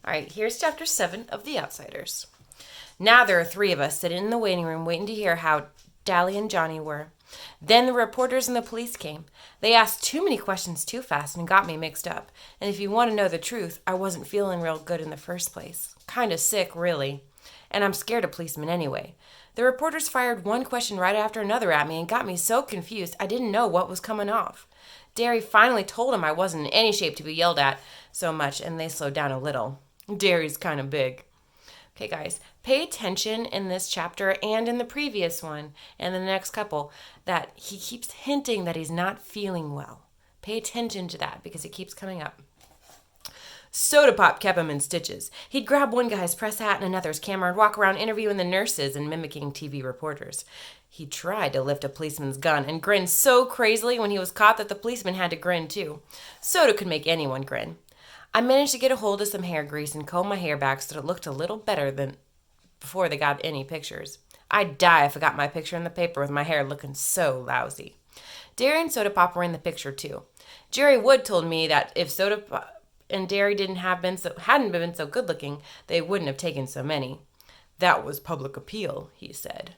All right, here's chapter 7 of The Outsiders. Now there are 3 of us sitting in the waiting room waiting to hear how Dally and Johnny were. Then the reporters and the police came. They asked too many questions too fast and got me mixed up. And if you want to know the truth, I wasn't feeling real good in the first place. Kind of sick, really. And I'm scared of policemen anyway. The reporters fired one question right after another at me and got me so confused I didn't know what was coming off. Derry finally told him I wasn't in any shape to be yelled at so much, and they slowed down a little. Derry's kind of big. Okay, guys, pay attention in this chapter and in the previous one and the next couple that he keeps hinting that he's not feeling well. Pay attention to that because it keeps coming up. Soda Pop kept him in stitches. He'd grab one guy's press hat and another's camera and walk around interviewing the nurses and mimicking TV reporters. He tried to lift a policeman's gun and grinned so crazily when he was caught that the policeman had to grin too. Soda could make anyone grin. I managed to get a hold of some hair grease and comb my hair back so that it looked a little better than before they got any pictures. I'd die if I got my picture in the paper with my hair looking so lousy. Derry and Soda Pop were in the picture too. Jerry Wood told me that if Soda Pop and Derry hadn't been so good looking, they wouldn't have taken so many. That was public appeal, he said.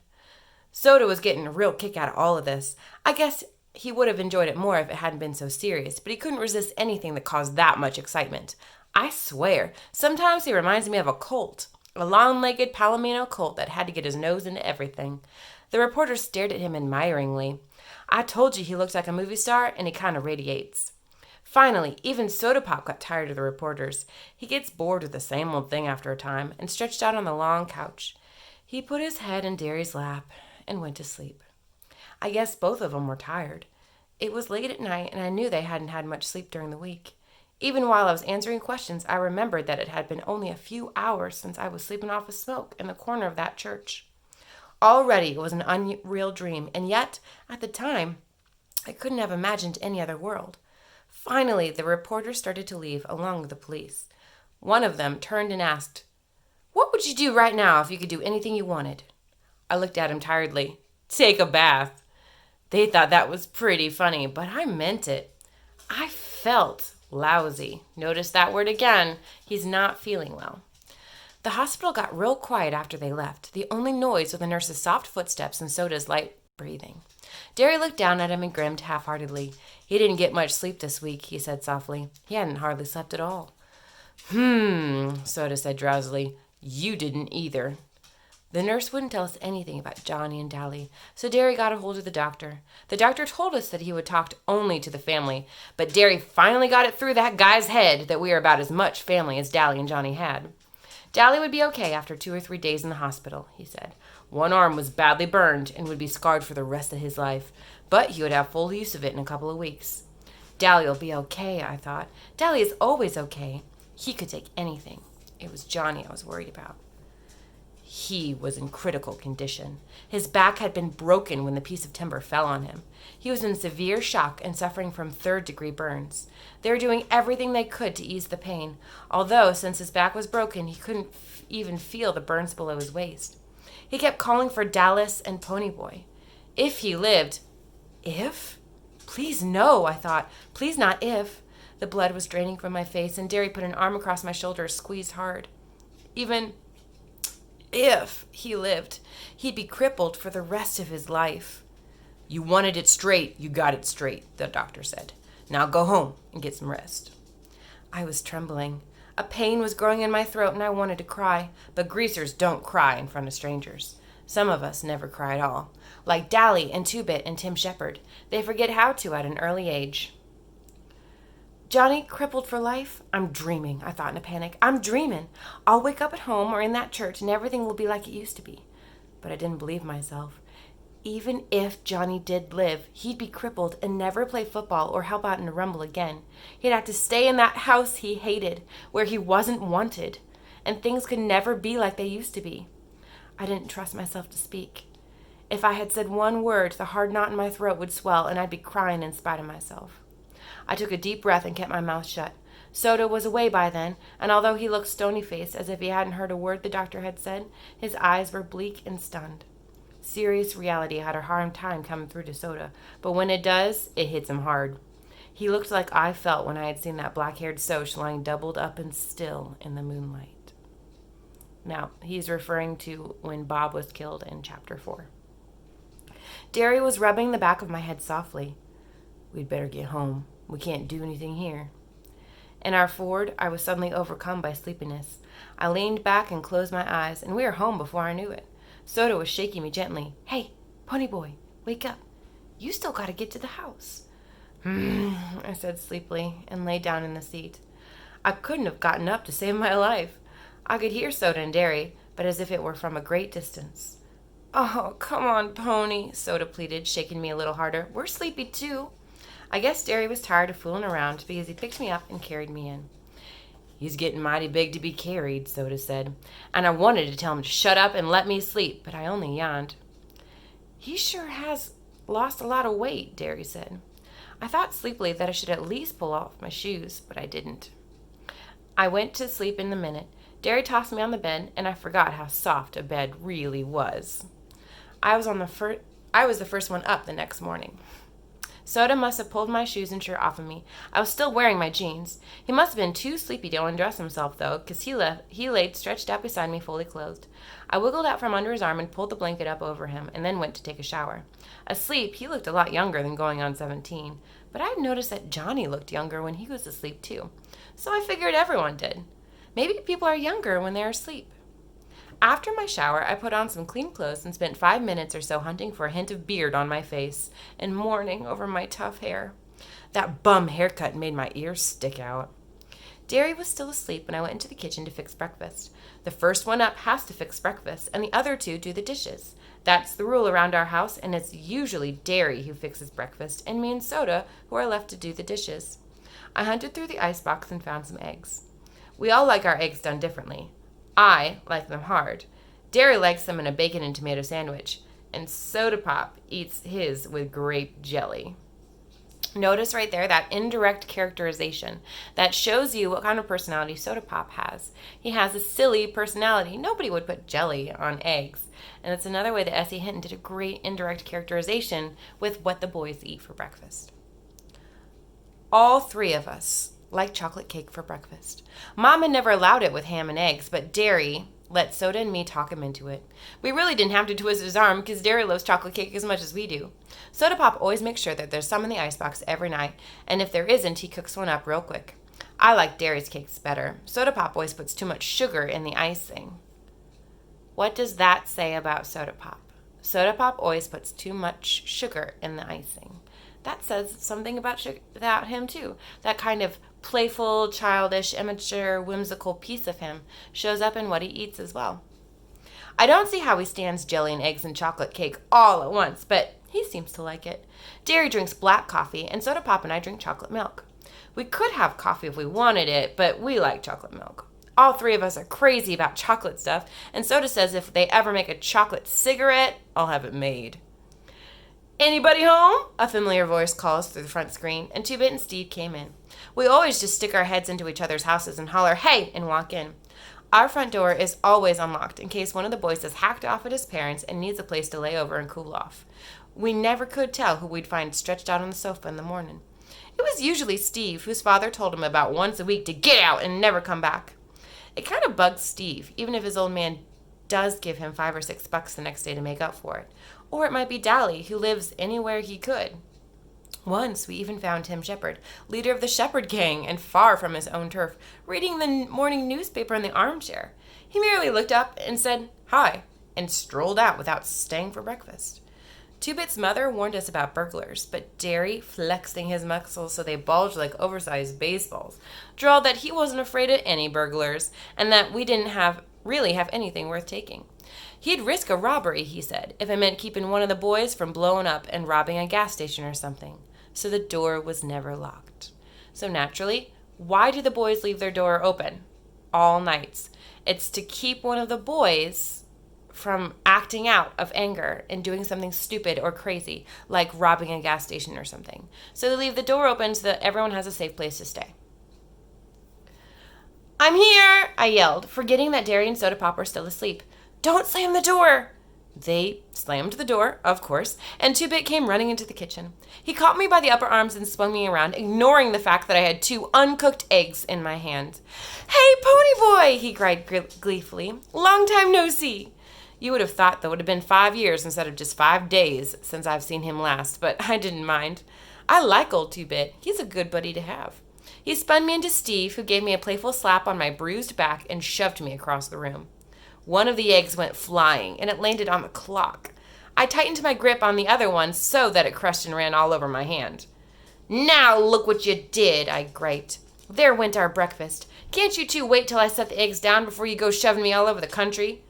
Soda was getting a real kick out of all of this. I guess he would have enjoyed it more if it hadn't been so serious, but he couldn't resist anything that caused that much excitement. I swear, sometimes he reminds me of a colt, a long-legged Palomino colt that had to get his nose into everything. The reporters stared at him admiringly. I told you he looked like a movie star, and he kind of radiates. Finally, even Soda Pop got tired of the reporters. He gets bored with the same old thing after a time and stretched out on the long couch. He put his head in Derry's lap and went to sleep. I guess both of them were tired. It was late at night, and I knew they hadn't had much sleep during the week. Even while I was answering questions, I remembered that it had been only a few hours since I was sleeping off a smoke in the corner of that church. Already it was an unreal dream, and yet, at the time, I couldn't have imagined any other world. Finally, the reporters started to leave, along with the police. One of them turned and asked, "What would you do right now if you could do anything you wanted?" I looked at him tiredly. "Take a bath." They thought that was pretty funny, but I meant it. I felt lousy. Notice that word again. He's not feeling well. The hospital got real quiet after they left. The only noise was the nurse's soft footsteps and Soda's light breathing. Derry looked down at him and grinned half-heartedly. He didn't get much sleep this week, he said softly. He hadn't hardly slept at all. Soda said drowsily. You didn't either. The nurse wouldn't tell us anything about Johnny and Dally, so Derry got a hold of the doctor. The doctor told us that he would talk only to the family, but Derry finally got it through that guy's head that we were about as much family as Dally and Johnny had. Dally would be okay after 2 or 3 days in the hospital, he said. One arm was badly burned and would be scarred for the rest of his life, but he would have full use of it in a couple of weeks. Dally will be okay, I thought. Dally is always okay. He could take anything. It was Johnny I was worried about. He was in critical condition. His back had been broken when the piece of timber fell on him. He was in severe shock and suffering from 3rd-degree burns. They were doing everything they could to ease the pain, although since his back was broken, he couldn't even feel the burns below his waist. He kept calling for Dallas and Ponyboy. If he lived... If? Please no, I thought. Please not if. The blood was draining from my face, and Derry put an arm across my shoulder, squeezed hard. Even if he lived, he'd be crippled for the rest of his life. You wanted it straight, you got it straight, the doctor said. Now go home and get some rest. I was trembling. A pain was growing in my throat and I wanted to cry, but greasers don't cry in front of strangers. Some of us never cry at all. Like Dally and Two-Bit and Tim Shepard. They forget how to at an early age. Johnny crippled for life? I'm dreaming, I thought in a panic. I'm dreaming. I'll wake up at home or in that church and everything will be like it used to be. But I didn't believe myself. Even if Johnny did live, he'd be crippled and never play football or help out in a rumble again. He'd have to stay in that house he hated, where he wasn't wanted, and things could never be like they used to be. I didn't trust myself to speak. If I had said one word, the hard knot in my throat would swell and I'd be crying in spite of myself. I took a deep breath and kept my mouth shut. Soda was away by then, and although he looked stony-faced as if he hadn't heard a word the doctor had said, his eyes were bleak and stunned. Serious reality had a hard time coming through to Soda, but when it does, it hits him hard. He looked like I felt when I had seen that black-haired Soch lying doubled up and still in the moonlight. Now, he's referring to when Bob was killed in Chapter 4. Derry was rubbing the back of my head softly. We'd better get home. We can't do anything here. In our Ford, I was suddenly overcome by sleepiness. I leaned back and closed my eyes, and we were home before I knew it. Soda was shaking me gently. Hey, pony boy, wake up. You still got to get to the house. I said sleepily and lay down in the seat. I couldn't have gotten up to save my life. I could hear Soda and Derry, but as if it were from a great distance. Oh, come on, Pony, Soda pleaded, shaking me a little harder. We're sleepy, too. I guess Derry was tired of fooling around because he picked me up and carried me in. He's getting mighty big to be carried, Soda said, and I wanted to tell him to shut up and let me sleep, but I only yawned. He sure has lost a lot of weight, Derry said. I thought sleepily that I should at least pull off my shoes, but I didn't. I went to sleep in a minute. Derry tossed me on the bed, and I forgot how soft a bed really was. I was the first one up the next morning. Soda must have pulled my shoes and shirt off of me. I was still wearing my jeans. He must have been too sleepy to undress himself, though, because he laid stretched out beside me, fully clothed. I wiggled out from under his arm and pulled the blanket up over him, and then went to take a shower. Asleep, he looked a lot younger than going on 17, but I had noticed that Johnny looked younger when he was asleep, too. So I figured everyone did. Maybe people are younger when they're asleep. After my shower, I put on some clean clothes and spent 5 minutes or so hunting for a hint of beard on my face and mourning over my tough hair. That bum haircut made my ears stick out. Derry was still asleep when I went into the kitchen to fix breakfast. The first one up has to fix breakfast, and the other two do the dishes. That's the rule around our house, and it's usually Derry who fixes breakfast, and me and Soda who are left to do the dishes. I hunted through the icebox and found some eggs. We all like our eggs done differently. I like them hard. Derry likes them in a bacon and tomato sandwich, and Soda Pop eats his with grape jelly. Notice right there that indirect characterization that shows you what kind of personality Soda Pop has. He has a silly personality. Nobody would put jelly on eggs. And it's another way that S.E. Hinton did a great indirect characterization with what the boys eat for breakfast. All three of us like chocolate cake for breakfast. Mom had never allowed it with ham and eggs, but Derry let Soda and me talk him into it. We really didn't have to twist his arm because Derry loves chocolate cake as much as we do. Soda Pop always makes sure that there's some in the icebox every night, and if there isn't, he cooks one up real quick. I like Derry's cakes better. Soda Pop always puts too much sugar in the icing. What does that say about Soda Pop? Soda Pop always puts too much sugar in the icing. That says something about him, too. That kind of playful, childish, immature, whimsical piece of him shows up in what he eats as well. I don't see how he stands jelly and eggs and chocolate cake all at once, but he seems to like it. Derry drinks black coffee, and Soda Pop and I drink chocolate milk. We could have coffee if we wanted it, but we like chocolate milk. All three of us are crazy about chocolate stuff, and Soda says if they ever make a chocolate cigarette, I'll have it made. Anybody home? A familiar voice calls through the front screen, and Two-Bit and Steve came in. We always just stick our heads into each other's houses and holler, hey, and walk in. Our front door is always unlocked in case one of the boys is hacked off at his parents' and needs a place to lay over and cool off. We never could tell who we'd find stretched out on the sofa in the morning. It was usually Steve, whose father told him about once a week to get out and never come back. It kind of bugs Steve, even if his old man does give him $5 or $6 the next day to make up for it. Or it might be Dally, who lives anywhere he could. Once we even found Tim Shepard, leader of the Shepherd Gang and far from his own turf, reading the morning newspaper in the armchair. He merely looked up and said, hi, and strolled out without staying for breakfast. Two-Bit's mother warned us about burglars, but Derry, flexing his muscles so they bulged like oversized baseballs, drawled that he wasn't afraid of any burglars and that we didn't really have anything worth taking. He'd risk a robbery, he said, if it meant keeping one of the boys from blowing up and robbing a gas station or something. So the door was never locked. So naturally, why do the boys leave their door open? All nights. It's to keep one of the boys from acting out of anger and doing something stupid or crazy, like robbing a gas station or something. So they leave the door open so that everyone has a safe place to stay. I'm here, I yelled, forgetting that Derry and Soda Pop were still asleep. Don't slam the door! They slammed the door, of course, and Two-Bit came running into the kitchen. He caught me by the upper arms and swung me around, ignoring the fact that I had 2 uncooked eggs in my hand. "Hey, Pony Boy!" he cried gleefully. "Long time no see." You would have thought that would have been 5 years instead of just 5 days since I've seen him last, but I didn't mind. I like old Two-Bit. He's a good buddy to have. He spun me into Steve, who gave me a playful slap on my bruised back and shoved me across the room. One of the eggs went flying, and it landed on the clock. I tightened my grip on the other one so that it crushed and ran all over my hand. "Now look what you did," I griped. "There went our breakfast. Can't you 2 wait till I set the eggs down before you go shoving me all over the country?"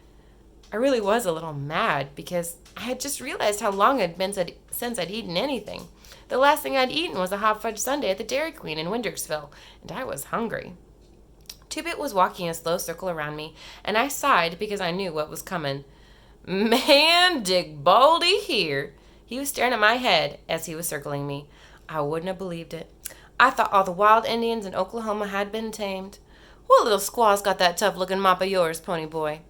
I really was a little mad because I had just realized how long it had been since I'd eaten anything. The last thing I'd eaten was a hot fudge sundae at the Dairy Queen in Wintersville, and I was hungry. Two-Bit was walking a slow circle around me, and I sighed because I knew what was coming. "Man, Dick Baldy here." He was staring at my head as he was circling me. I wouldn't have believed it. I thought all the wild Indians in Oklahoma had been tamed. "What little squaw's got that tough-looking mop of yours, Pony Boy?"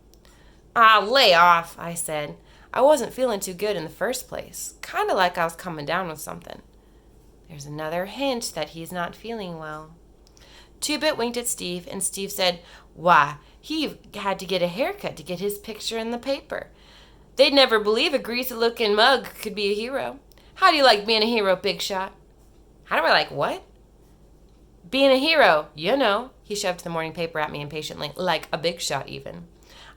"Ah, lay off," I said. I wasn't feeling too good in the first place. Kind of like I was coming down with something. There's another hint that he's not feeling well. Two-Bit winked at Steve, and Steve said, "Why, he had to get a haircut to get his picture in the paper. They'd never believe a greasy-looking mug could be a hero. How do you like being a hero, Big Shot?" "How do I like what?" "Being a hero, you know." He shoved the morning paper at me impatiently, like a big shot even.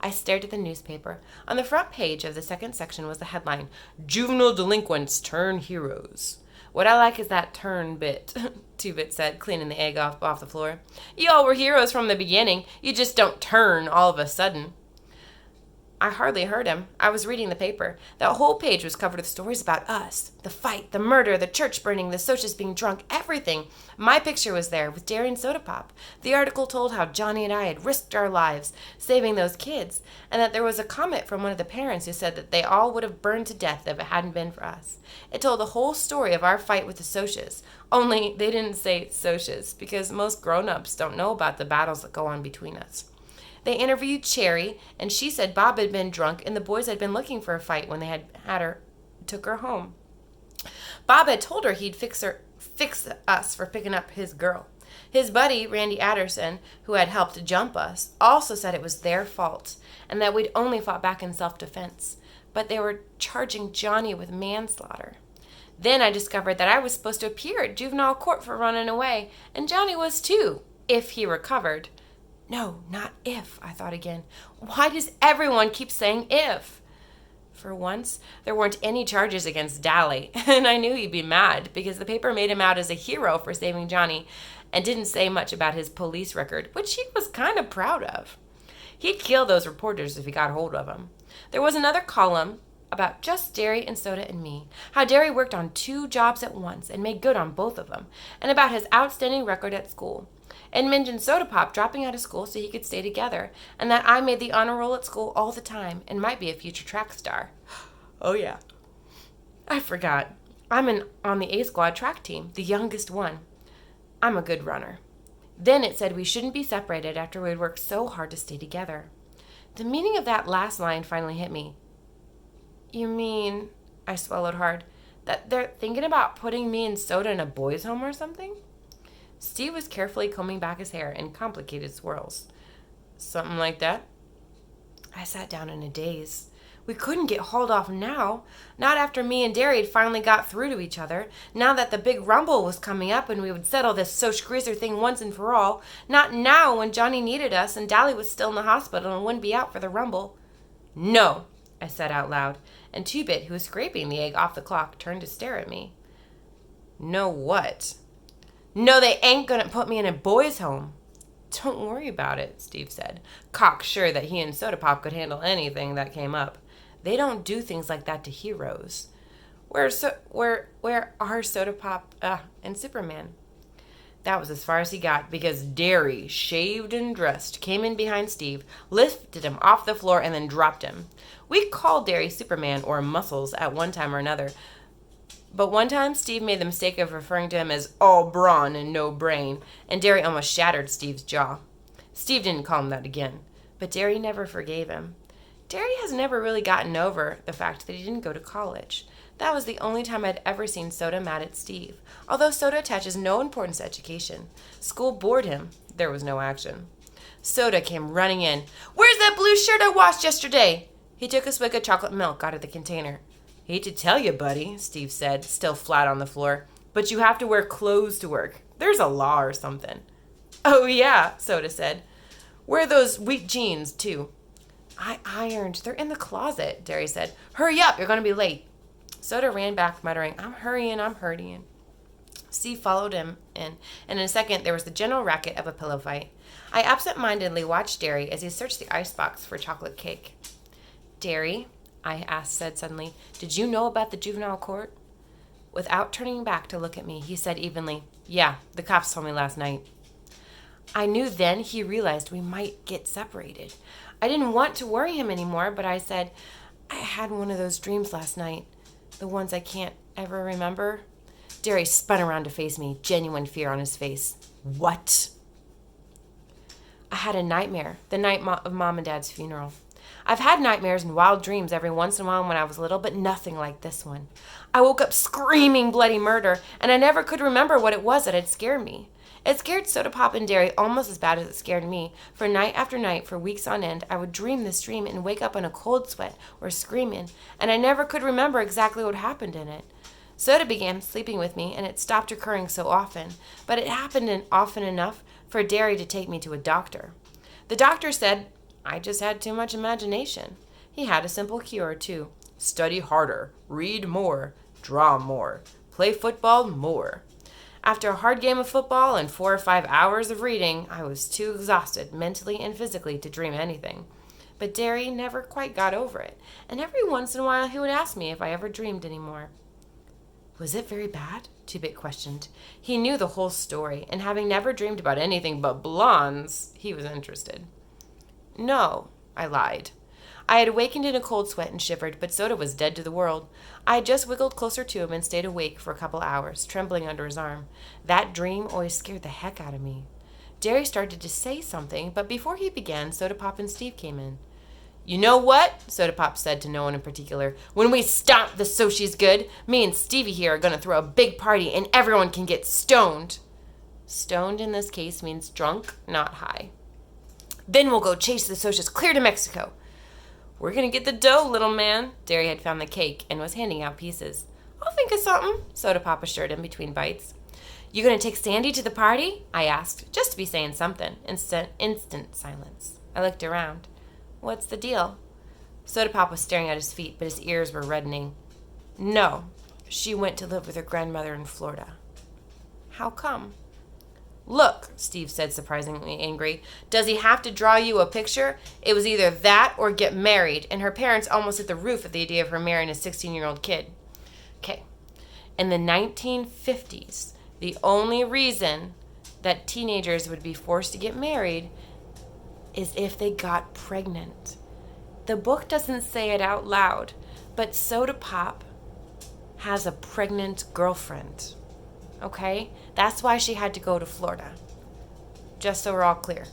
I stared at the newspaper. On the front page of the second section was the headline, "Juvenile Delinquents Turn Heroes." "What I like is that turn bit," Two-Bit said, cleaning the egg off the floor. "Y'all were heroes from the beginning. You just don't turn all of a sudden." I hardly heard him. I was reading the paper. That whole page was covered with stories about us. The fight, the murder, the church burning, the Socs being drunk, everything. My picture was there with Derry and Soda Pop. The article told how Johnny and I had risked our lives saving those kids, and that there was a comment from one of the parents who said that they all would have burned to death if it hadn't been for us. It told the whole story of our fight with the Socs, only they didn't say Socs because most grown-ups don't know about the battles that go on between us. They interviewed Cherry, and she said Bob had been drunk and the boys had been looking for a fight when they took her home. Bob had told her he'd fix us for picking up his girl. His buddy, Randy Adderson, who had helped jump us, also said it was their fault and that we'd only fought back in self-defense. But they were charging Johnny with manslaughter. Then I discovered that I was supposed to appear at juvenile court for running away, and Johnny was too, if he recovered. No, not if, I thought again. Why does everyone keep saying if? For once, there weren't any charges against Dally, and I knew he'd be mad because the paper made him out as a hero for saving Johnny and didn't say much about his police record, which he was kind of proud of. He'd kill those reporters if he got hold of them. There was another column about just Derry and Soda and me, how Derry worked on 2 jobs at once and made good on both of them, and about his outstanding record at school. And mentioned Soda Pop dropping out of school so he could stay together, and that I made the honor roll at school all the time and might be a future track star. Oh, yeah. I forgot. I'm on the A Squad track team, the youngest one. I'm a good runner. Then it said we shouldn't be separated after we'd worked so hard to stay together. The meaning of that last line finally hit me. "You mean," I swallowed hard, "that they're thinking about putting me and Soda in a boys' home or something?" Steve was carefully combing back his hair in complicated swirls. "Something like that?" I sat down in a daze. We couldn't get hauled off now. Not after me and Derry had finally got through to each other. Not that the big rumble was coming up and we would settle this Soc Greaser thing once and for all. Not now when Johnny needed us and Dally was still in the hospital and wouldn't be out for the rumble. "No," I said out loud, and Two-Bit, who was scraping the egg off the clock, turned to stare at me. "No what?" "No, they ain't gonna put me in a boys' home." "Don't worry about it," Steve said, cocksure that he and Soda Pop could handle anything that came up. "They don't do things like that to heroes. Where are Soda Pop and Superman?" That was as far as he got, because Derry, shaved and dressed, came in behind Steve, lifted him off the floor, and then dropped him. We called Derry Superman or Muscles at one time or another, but one time Steve made the mistake of referring to him as all brawn and no brain, and Derry almost shattered Steve's jaw. Steve didn't call him that again, but Derry never forgave him. Derry has never really gotten over the fact that he didn't go to college. That was the only time I'd ever seen Soda mad at Steve, although Soda attaches no importance to education. School bored him. There was no action. Soda came running in. "Where's that blue shirt I washed yesterday?" He took a swig of chocolate milk out of the container. "Hate to tell you, buddy," Steve said, still flat on the floor, "but you have to wear clothes to work. There's a law or something." "Oh, yeah," Soda said. "Wear those wheat jeans, too." "I ironed. They're in the closet," Derry said. "Hurry up, you're going to be late." Soda ran back, muttering, I'm hurrying. Steve followed him in, and in a second there was the general racket of a pillow fight. I absent-mindedly watched Derry as he searched the icebox for chocolate cake. "Derry," said suddenly, "did you know about the juvenile court?" Without turning back to look at me, he said evenly, "Yeah, the cops told me last night." I knew then he realized we might get separated. I didn't want to worry him anymore, but I said, "I had one of those dreams last night. The ones I can't ever remember." Derry spun around to face me, genuine fear on his face. "What?" "I had a nightmare the night of Mom and Dad's funeral. I've had nightmares and wild dreams every once in a while when I was little, but nothing like this one. I woke up screaming bloody murder, and I never could remember what it was that had scared me. It scared Soda Pop and Derry almost as bad as it scared me, for night after night, for weeks on end, I would dream this dream and wake up in a cold sweat or screaming, and I never could remember exactly what happened in it. Soda began sleeping with me, and it stopped occurring so often, but it happened often enough for Derry to take me to a doctor. The doctor said I just had too much imagination. He had a simple cure, too. Study harder, read more, draw more, play football more. After a hard game of football and 4 or 5 hours of reading, I was too exhausted, mentally and physically, to dream anything. But Derry never quite got over it, and every once in a while he would ask me if I ever dreamed any more. Was it very bad? Two-Bit questioned. He knew the whole story, and having never dreamed about anything but blondes, he was interested. No, I lied. I had awakened in a cold sweat and shivered, but Soda was dead to the world. I had just wiggled closer to him and stayed awake for a couple hours, trembling under his arm. That dream always scared the heck out of me. Derry started to say something, but before he began, Soda Pop and Steve came in. "You know what?" Soda Pop said to no one in particular. "When we stomp the So She's Good, me and Stevie here are going to throw a big party and everyone can get stoned." Stoned in this case means drunk, not high. "Then we'll go chase the Socias clear to Mexico." "We're going to get the dough, little man." Derry had found the cake and was handing out pieces. "I'll think of something," Soda Pop assured him between bites. "You going to take Sandy to the party?" I asked, just to be saying something. Instant silence. I looked around. "What's the deal?" Soda Pop was staring at his feet, but his ears were reddening. "No, she went to live with her grandmother in Florida." "How come?" "Look," Steve said, surprisingly angry. "Does he have to draw you a picture? It was either that or get married, and her parents almost hit the roof at the idea of her marrying a 16-year-old kid. Okay. In the 1950s, the only reason that teenagers would be forced to get married is if they got pregnant. The book doesn't say it out loud, but Soda Pop has a pregnant girlfriend. Okay? That's why she had to go to Florida. Just so we're all clear.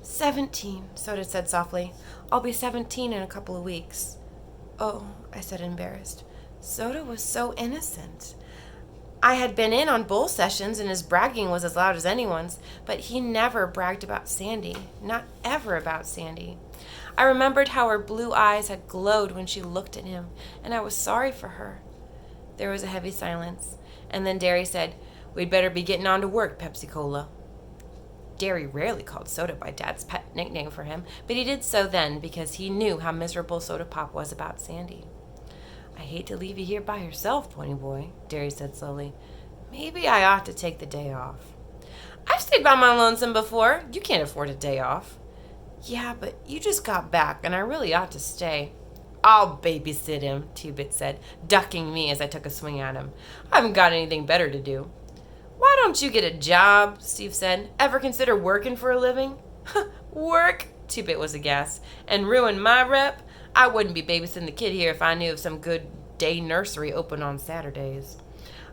17, Soda said softly. "I'll be 17 in a couple of weeks." "Oh," I said, embarrassed. Soda was so innocent. I had been in on bull sessions, and his bragging was as loud as anyone's, but he never bragged about Sandy. Not ever about Sandy. I remembered how her blue eyes had glowed when she looked at him, and I was sorry for her. There was a heavy silence, and then Derry said, "We'd better be getting on to work, Pepsi-Cola." Derry rarely called Soda by Dad's pet nickname for him, but he did so then because he knew how miserable Soda Pop was about Sandy. "I hate to leave you here by yourself, Pony Boy," Derry said slowly. "Maybe I ought to take the day off." "I've stayed by my lonesome before. You can't afford a day off." "Yeah, but you just got back, and I really ought to stay." "I'll babysit him," Two-Bit said, ducking me as I took a swing at him. "I haven't got anything better to do." "Why don't you get a job?" Steve said. "Ever consider working for a living?" "Work?" Two-Bit was aghast. "And ruin my rep? I wouldn't be babysitting the kid here if I knew of some good day nursery open on Saturdays."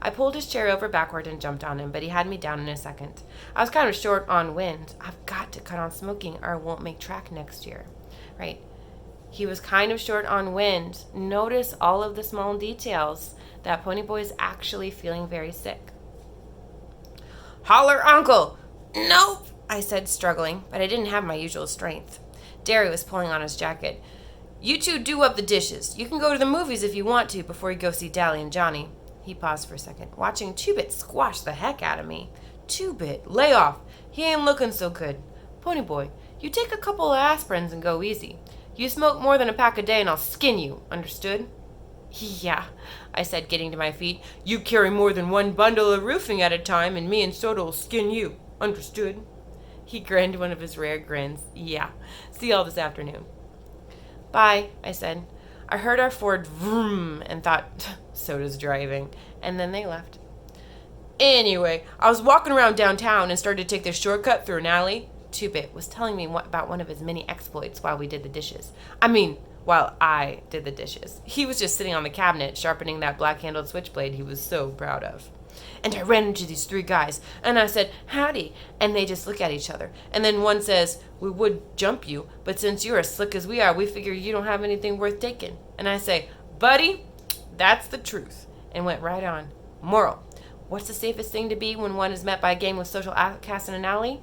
I pulled his chair over backward and jumped on him, but he had me down in a second. I was kind of short on wind. I've got to cut on smoking or I won't make track next year. Right. He was kind of short on wind. Notice all of the small details. That Ponyboy's actually feeling very sick. Holler, Uncle! Nope, I said, struggling, but I didn't have my usual strength. Derry was pulling on his jacket. You two do up the dishes. You can go to the movies if you want to before you go see Dally and Johnny. He paused for a second, watching Two-Bit squash the heck out of me. Two-Bit, lay off. He ain't looking so good. Ponyboy, you take a couple of aspirins and go easy. You smoke more than a pack a day and I'll skin you. Understood? Yeah, I said, getting to my feet. You carry more than one bundle of roofing at a time and me and Soda'll skin you. Understood? He grinned one of his rare grins. Yeah, see y'all this afternoon. Bye, I said. I heard our Ford vroom and thought, Soda's driving. And then they left. Anyway, I was walking around downtown and started to take this shortcut through an alley. Two-Bit was telling me about one of his many exploits while we did the dishes. While I did the dishes. He was just sitting on the cabinet, sharpening that black-handled switchblade he was so proud of. And I ran into these three guys, and I said, howdy, and they just look at each other. And then one says, we would jump you, but since you're as slick as we are, we figure you don't have anything worth taking. And I say, buddy, that's the truth, and went right on. Moral, what's the safest thing to be when one is met by a gang with social outcasts in an alley?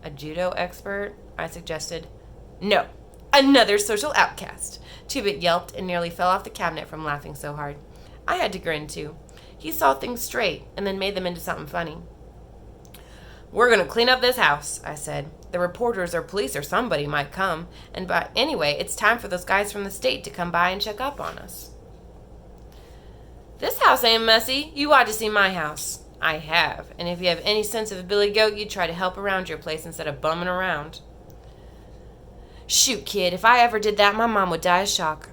A judo expert, I suggested. No. Another social outcast. Two-Bit yelped and nearly fell off the cabinet from laughing so hard. I had to grin too. He saw things straight and then made them into something funny. We're going to clean up this house, I said. The reporters or police or somebody might come. But anyway, it's time for those guys from the state to come by and check up on us. This house ain't messy. You ought to see my house. I have. And if you have any sense of a billy goat, you'd try to help around your place instead of bumming around. Shoot, kid, if I ever did that, my mom would die of shock.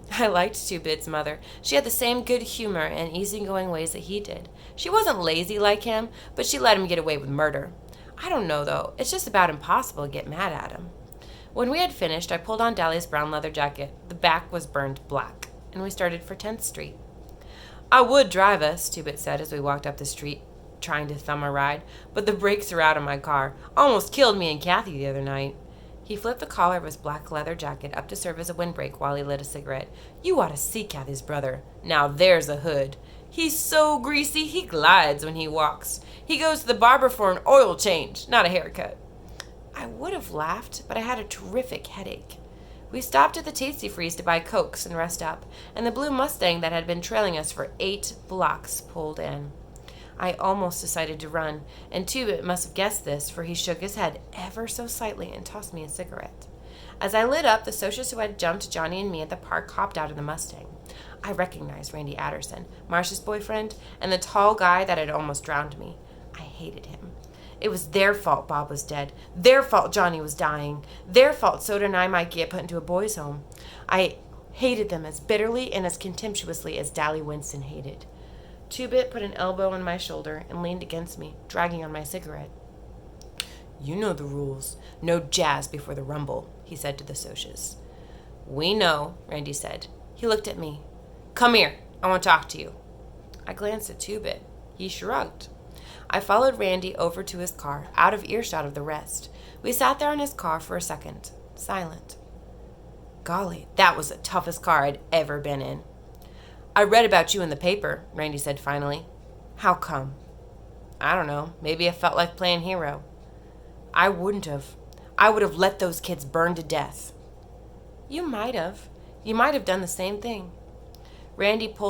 I liked Two-Bit's mother. She had the same good humor and easygoing ways that he did. She wasn't lazy like him, but she let him get away with murder. I don't know, though. It's just about impossible to get mad at him. When we had finished, I pulled on Dally's brown leather jacket. The back was burned black, and we started for 10th Street. I would drive us, Two-Bit said as we walked up the street, trying to thumb a ride, but the brakes are out on my car. Almost killed me and Kathy the other night. He flipped the collar of his black leather jacket up to serve as a windbreak while he lit a cigarette. You ought to see Kathy's brother. Now there's a hood. He's so greasy, he glides when he walks. He goes to the barber for an oil change, not a haircut. I would have laughed, but I had a terrific headache. We stopped at the Tasty Freeze to buy Cokes and rest up, and the blue Mustang that had been trailing us for 8 blocks pulled in. I almost decided to run, and Two-Bit must have guessed this, for he shook his head ever so slightly and tossed me a cigarette. As I lit up, the socials who had jumped Johnny and me at the park hopped out of the Mustang. I recognized Randy Adderson, Marcia's boyfriend, and the tall guy that had almost drowned me. I hated him. It was their fault Bob was dead. Their fault Johnny was dying. Their fault Soda and I might get put into a boys' home. I hated them as bitterly and as contemptuously as Dally Winston hated. Two-Bit put an elbow on my shoulder and leaned against me, dragging on my cigarette. You know the rules. No jazz before the rumble, he said to the socias. We know, Randy said. He looked at me. Come here. I want to talk to you. I glanced at Two-Bit. He shrugged. I followed Randy over to his car, out of earshot of the rest. We sat there in his car for a second, silent. Golly, that was the toughest car I'd ever been in. I read about you in the paper, Randy said finally. How come? I don't know. Maybe I felt like playing hero. I wouldn't have. I would have let those kids burn to death. You might have. You might have done the same thing. Randy pulled